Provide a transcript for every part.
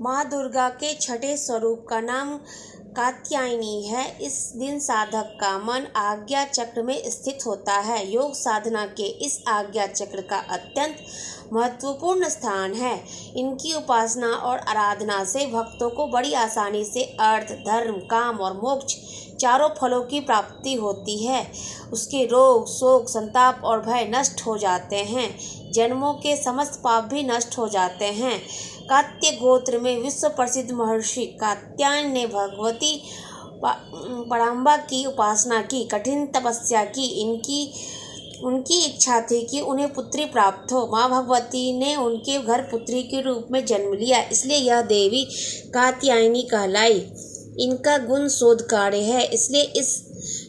माँ दुर्गा के छठे स्वरूप का नाम कात्यायनी है। इस दिन साधक का मन आज्ञा चक्र में स्थित होता है। योग साधना के इस आज्ञा चक्र का अत्यंत महत्वपूर्ण स्थान है। इनकी उपासना और आराधना से भक्तों को बड़ी आसानी से अर्थ, धर्म, काम और मोक्ष चारों फलों की प्राप्ति होती है। उसके रोग, शोक, संताप और भय नष्ट हो जाते हैं। जन्मों के समस्त पाप भी नष्ट हो जाते हैं। कात्य गोत्र में विश्व प्रसिद्ध महर्षि कात्यायन ने भगवती पराम्बा की उपासना की, कठिन तपस्या की। उनकी इच्छा थी कि उन्हें पुत्री प्राप्त हो। माँ भगवती ने उनके घर पुत्री के रूप में जन्म लिया, इसलिए यह देवी कात्यायनी कहलाई। इनका गुण शोध कार्य है, इसलिए इस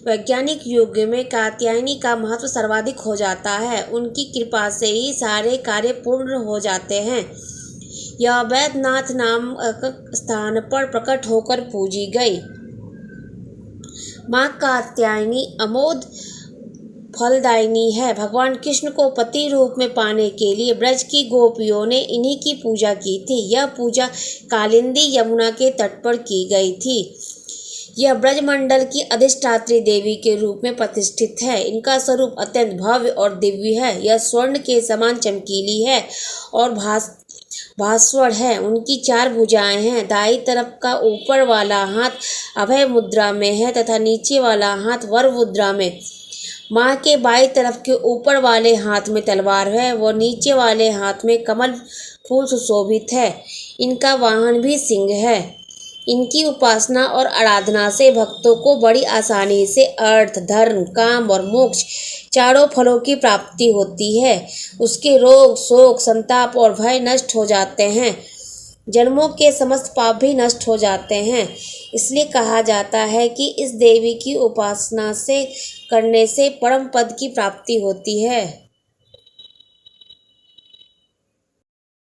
वैज्ञानिक युग में कात्यायनी का महत्व सर्वाधिक हो जाता है। उनकी कृपा से ही सारे कार्य पूर्ण हो जाते हैं। यह वैद्यनाथ नाम स्थान पर प्रकट होकर पूजी गई। माँ कात्यायनी अमोघ फलदायिनी है। भगवान कृष्ण को पति रूप में पाने के लिए ब्रज की गोपियों ने इन्हीं की पूजा की थी। यह पूजा कालिंदी यमुना के तट पर की गई थी। यह ब्रजमंडल की अधिष्ठात्री देवी के रूप में प्रतिष्ठित है। इनका स्वरूप अत्यंत भव्य और दिव्य है। यह स्वर्ण के समान चमकीली है और भास्वर है। उनकी 4 भुजाएं हैं। दाईं तरफ का ऊपर वाला हाथ अभय मुद्रा में है तथा नीचे वाला हाथ वर मुद्रा में। माँ के बाईं तरफ के ऊपर वाले हाथ में तलवार है, वो नीचे वाले हाथ में कमल फूल सुशोभित है। इनका वाहन भी सिंह है। इनकी उपासना और आराधना से भक्तों को बड़ी आसानी से अर्थ, धर्म, काम और मोक्ष चारों फलों की प्राप्ति होती है। उसके रोग, शोक, संताप और भय नष्ट हो जाते हैं। जन्मों के समस्त पाप भी नष्ट हो जाते हैं। इसलिए कहा जाता है कि इस देवी की उपासना से करने से परम पद की प्राप्ति होती है।